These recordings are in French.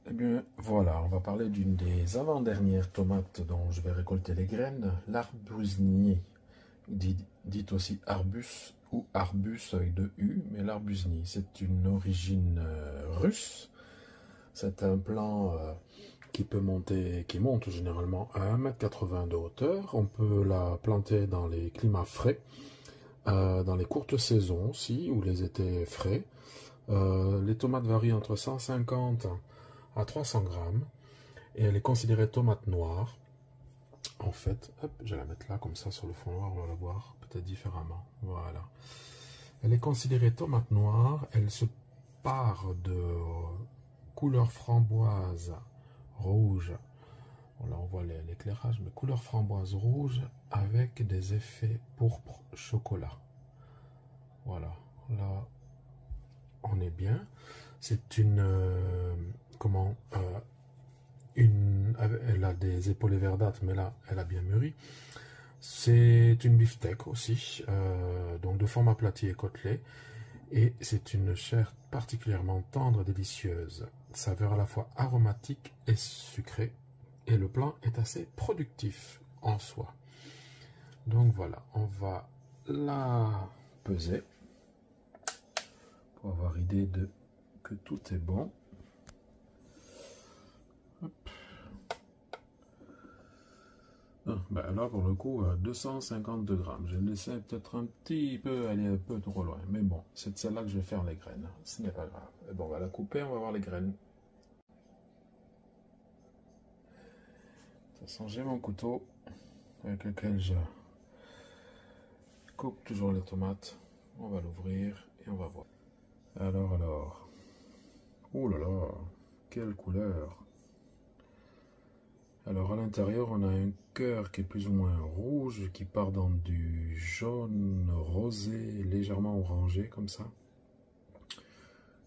Eh bien, voilà, on va parler d'une des avant-dernières tomates dont je vais récolter les graines, l'arbusnier, dit aussi arbus ou arbus avec deux U, mais l'arbusnier, c'est une origine russe. C'est un plant qui peut monter, qui monte généralement à 1,80 m de hauteur. On peut la planter dans les climats frais, dans les courtes saisons aussi, ou les étés frais. Les tomates varient entre 150 à 300 grammes et elle est considérée tomate noire. En fait, hop, je vais la mettre là comme ça sur le fond noir, on va la voir peut-être différemment. Voilà. Elle est considérée tomate noire. Elle se part de couleur framboise rouge. Bon, là on voit l'éclairage, mais couleur framboise rouge avec des effets pourpre chocolat. Voilà. Là, on est bien. C'est une elle a des épaules verdâtres, mais là elle a bien mûri. C'est une beefsteak aussi, donc de forme aplatie et côtelée, et c'est une chair particulièrement tendre et délicieuse, saveur à la fois aromatique et sucrée, et le plant est assez productif en soi. Donc voilà, on va la peser pour avoir idée de que tout est bon. Hop. Ben là pour le coup 252 grammes. Je laissais peut-être un petit peu aller un peu trop loin, mais bon, c'est de celle-là que je vais faire les graines. Ce n'est pas grave. Et bon, on va la couper, on va voir les graines. De toute façon, j'ai mon couteau avec lequel je coupe toujours les tomates. On va l'ouvrir et on va voir. Alors. Oh là là, quelle couleur! Alors à l'intérieur, on a un cœur qui est plus ou moins rouge, qui part dans du jaune rosé, légèrement orangé comme ça.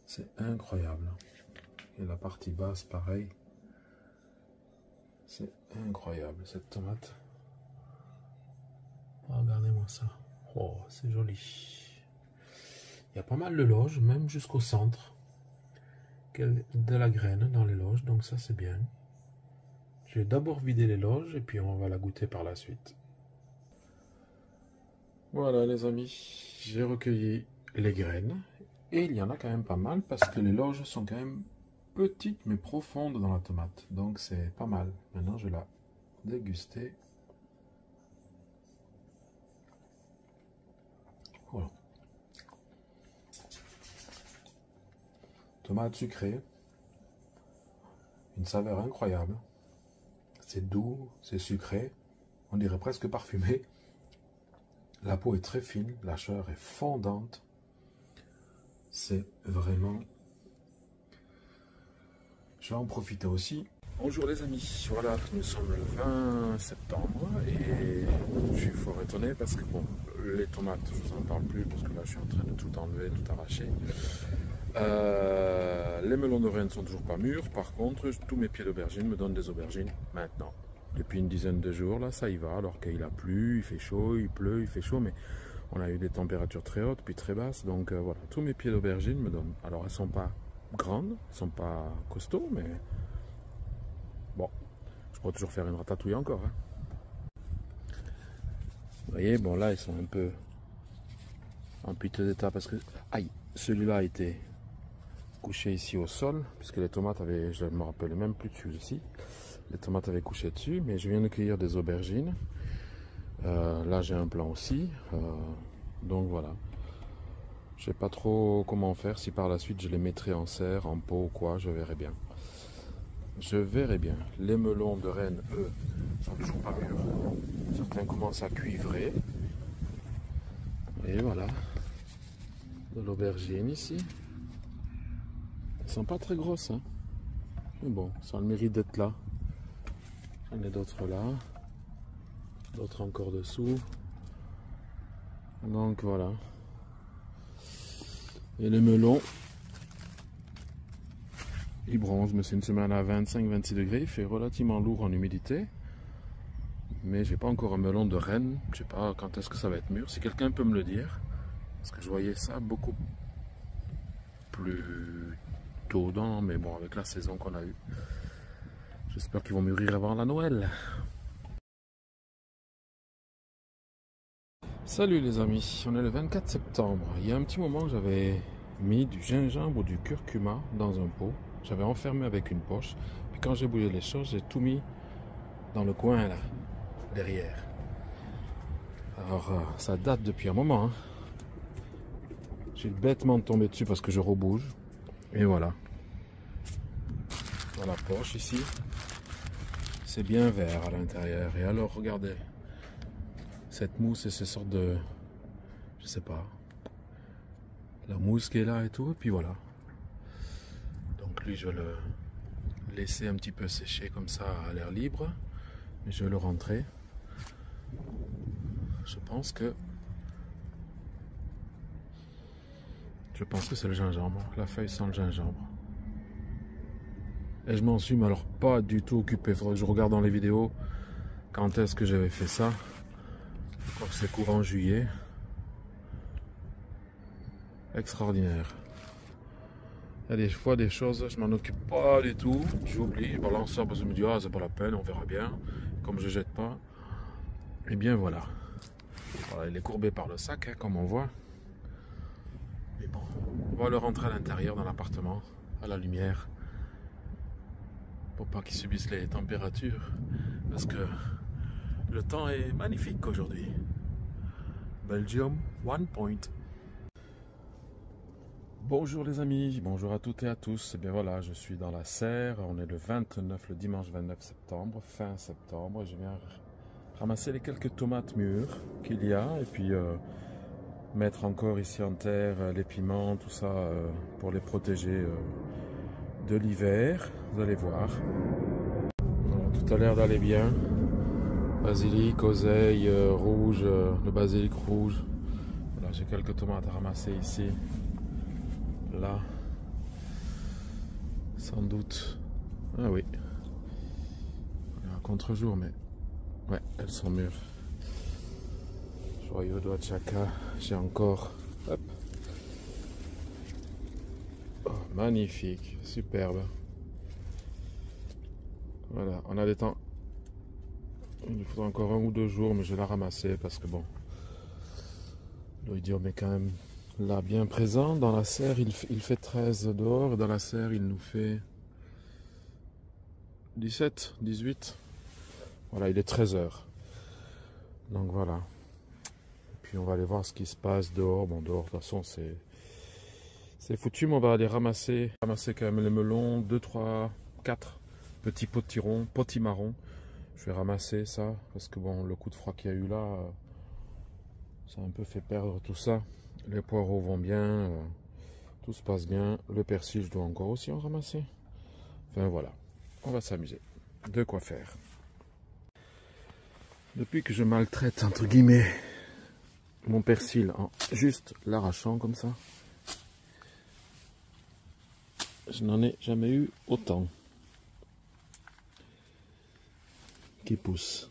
C'est incroyable. Et la partie basse, pareil. C'est incroyable cette tomate. Oh, regardez-moi ça. Oh, c'est joli. Il y a pas mal de loges, même jusqu'au centre de la graine dans les loges, donc ça c'est bien. Je vais d'abord vider les loges et puis on va la goûter par la suite. Voilà les amis, j'ai recueilli les graines et il y en a quand même pas mal parce que les loges sont quand même petites mais profondes dans la tomate, donc c'est pas mal. Maintenant je vais la déguster. Voilà. Tomate sucrée, une saveur incroyable. C'est doux, c'est sucré, on dirait presque parfumé. La peau est très fine, la chair est fondante. C'est vraiment... Je vais en profiter aussi. Bonjour les amis, voilà, nous sommes le 20 septembre et je suis fort étonné parce que bon, les tomates, je vous en parle plus parce que là je suis en train de tout enlever, tout arracher. Les melons de Rennes ne sont toujours pas mûrs, par contre tous mes pieds d'aubergine me donnent des aubergines maintenant. Depuis une dizaine de jours, là ça y va, alors qu'il a plu, il fait chaud, il pleut, il fait chaud, mais on a eu des températures très hautes puis très basses, donc voilà, tous mes pieds d'aubergine me donnent. Alors elles sont pas grandes, elles sont pas costauds, mais bon, je pourrais toujours faire une ratatouille encore. Hein. Vous voyez, bon là ils sont un peu en piteux d'état parce que, aïe, celui-là a été couché ici au sol, puisque les tomates avaient, je ne me rappelle même plus de celui-ci, les tomates avaient couché dessus, mais je viens de cueillir des aubergines. Là j'ai un plant aussi, donc voilà. Je sais pas trop comment faire, si par la suite je les mettrai en serre, en pot ou quoi, je verrai bien. Je verrai bien. Les melons de Rennes, eux, sont toujours pas mûrs. Certains commencent à cuivrer. Et voilà. De l'aubergine ici. Elles sont pas très grosses, hein. Mais bon, ça a le mérite d'être là. J'en ai d'autres là. D'autres encore dessous. Donc voilà. Et les melons, ils bronzent, mais c'est une semaine à 25-26 degrés. Il fait relativement lourd en humidité. Mais j'ai pas encore un melon de Rennes. Je sais pas quand est-ce que ça va être mûr. Si quelqu'un peut me le dire. Parce que je voyais ça beaucoup plus tôt, non, mais bon, avec la saison qu'on a eue, j'espère qu'ils vont mûrir avant la Noël. Salut les amis, on est le 24 septembre. Il y a un petit moment, j'avais mis du gingembre ou du curcuma dans un pot. J'avais enfermé avec une poche. Puis quand j'ai bougé les choses, j'ai tout mis dans le coin là, derrière. Alors ça date depuis un moment. Hein. J'ai bêtement tombé dessus parce que je rebouge. Et voilà. Dans la poche ici. C'est bien vert à l'intérieur. Et alors regardez. Cette mousse et ces sortes de... Je sais pas. La mousse qui est là et tout. Et puis voilà. Donc lui je vais le laisser un petit peu sécher comme ça à l'air libre. Et je vais le rentrer. Je pense que c'est le gingembre. La feuille sent le gingembre. Et je m'en suis mais alors pas du tout occupé. Il faudrait que je regarde dans les vidéos quand est-ce que j'avais fait ça. Je crois que c'est courant juillet. Extraordinaire. Il y a des fois des choses, je m'en occupe pas du tout. J'oublie, je balance ça parce que je me dis ah c'est pas la peine, on verra bien. Comme je jette pas. Et bien voilà. Voilà, il est courbé par le sac, hein, comme on voit. Mais bon, on va le rentrer à l'intérieur dans l'appartement, à la lumière. Pour pas qu'il subisse les températures. Parce que le temps est magnifique aujourd'hui. Belgium, 1 point. Bonjour les amis, bonjour à toutes et à tous. Et bien voilà, je suis dans la serre. On est le 29, le dimanche 29 septembre, fin septembre. Je viens ramasser les quelques tomates mûres qu'il y a. Et puis mettre encore ici en terre les piments, tout ça pour les protéger de l'hiver. Vous allez voir. Alors, tout a l'air d'aller bien. Basilic, oseille, rouge, le basilic rouge. Voilà, j'ai quelques tomates à ramasser ici. Là, sans doute. Ah oui. Il y a un contre-jour, mais ouais, elles sont mûres. Joyeux doigt de chacun. J'ai encore. Hop. Oh, magnifique, superbe. Voilà, on a des temps. Il faudra encore 1 ou 2 jours, mais je vais la ramasser parce que bon, l'oïdium est quand même là bien présent. Dans la serre, il fait 13 dehors et dans la serre, il nous fait 17, 18. Voilà, il est 13 h. Donc voilà. Et puis on va aller voir ce qui se passe dehors. Bon, dehors, de toute façon, c'est foutu, mais on va aller ramasser quand même les melons, 2, 3, 4 petits potimarrons. Je vais ramasser ça parce que bon, le coup de froid qu'il y a eu là, ça a un peu fait perdre tout ça. Les poireaux vont bien, tout se passe bien. Le persil, je dois encore aussi en ramasser. Enfin voilà, on va s'amuser. De quoi faire. Depuis que je maltraite, entre guillemets, mon persil en juste l'arrachant comme ça, je n'en ai jamais eu autant qui pousse.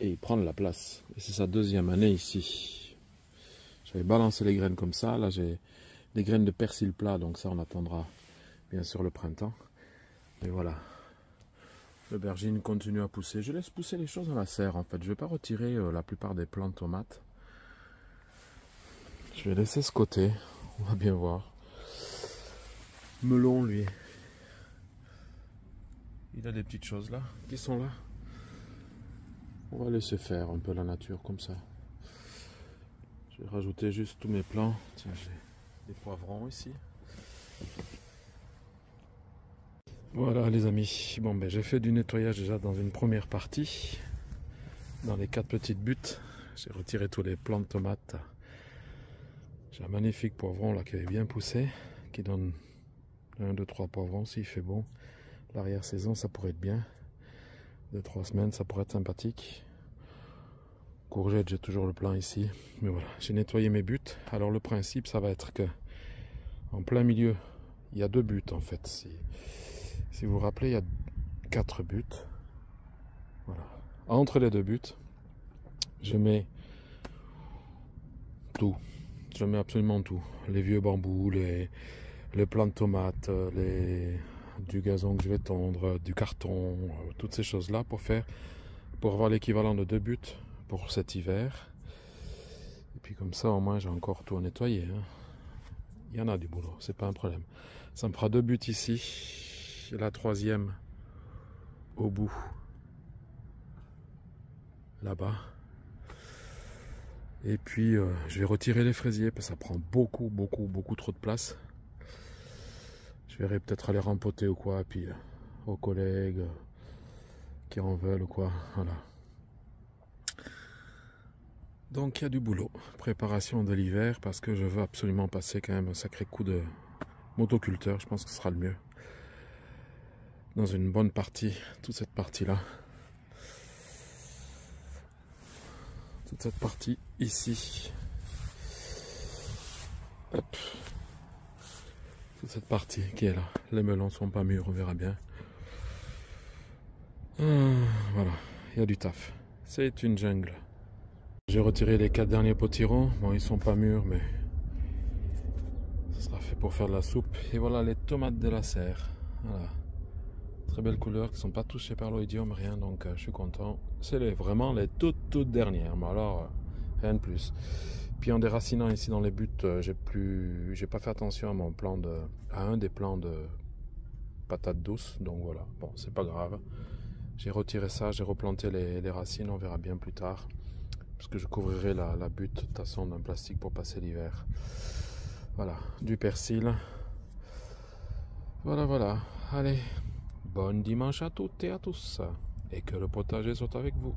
Et il prend de la place. Et c'est sa 2e année ici. J'avais balancé les graines comme ça. Là, j'ai des graines de persil plat. Donc ça, on attendra bien sûr le printemps. Et voilà. L'aubergine continue à pousser. Je laisse pousser les choses dans la serre, en fait. Je ne vais pas retirer la plupart des plants de tomates. Je vais laisser ce côté. On va bien voir. Melon, lui. Il a des petites choses là, qui sont là. On va laisser faire un peu la nature comme ça. Je vais rajouter juste tous mes plants. Tiens, j'ai des poivrons ici. Voilà les amis. Bon ben j'ai fait du nettoyage déjà dans une première partie. Dans les 4 petites buttes. J'ai retiré tous les plants de tomates. J'ai un magnifique poivron là qui avait bien poussé. Qui donne 1, 2, 3 poivrons s'il fait bon. L'arrière-saison ça pourrait être bien. 2-3 semaines ça pourrait être sympathique. Courgettes, j'ai toujours le plein ici. Mais voilà, j'ai nettoyé mes buttes. Alors le principe ça va être que en plein milieu, il y a 2 buttes en fait. Si vous vous rappelez, il y a 4 buts. Voilà. Entre les 2 buts, je mets tout. Je mets absolument tout. Les vieux bambous, les plants de tomates, du gazon que je vais tondre, du carton, toutes ces choses-là pour avoir l'équivalent de 2 buts pour cet hiver. Et puis comme ça, au moins, j'ai encore tout à nettoyer. Hein. Il y en a du boulot, c'est pas un problème. Ça me fera 2 buts ici, la 3e au bout, là-bas. Et puis je vais retirer les fraisiers parce que ça prend beaucoup trop de place. Je verrai peut-être aller rempoter ou quoi, puis aux collègues qui en veulent ou quoi, voilà. Donc il y a du boulot, préparation de l'hiver parce que je veux absolument passer quand même un sacré coup de motoculteur, je pense que ce sera le mieux. Dans une bonne partie, toute cette partie-là. Toute cette partie ici. Hop. Toute cette partie qui est là. Les melons sont pas mûrs, on verra bien. Voilà, il y a du taf. C'est une jungle. J'ai retiré les 4 derniers potirons. Bon, ils sont pas mûrs, mais ce sera fait pour faire de la soupe. Et voilà les tomates de la serre. Voilà. Très belles couleurs qui sont pas touchées par l'oïdium, rien, donc je suis content. C'est vraiment les toutes dernières, mais alors rien de plus. Puis en déracinant ici dans les buts, j'ai pas fait attention à un des plants de patates douces, donc voilà, bon c'est pas grave. J'ai retiré ça, j'ai replanté les racines, on verra bien plus tard, parce que je couvrirai la butte de toute façon d'un plastique pour passer l'hiver. Voilà, du persil. Voilà, allez. Bon dimanche à toutes et à tous, et que le potager soit avec vous.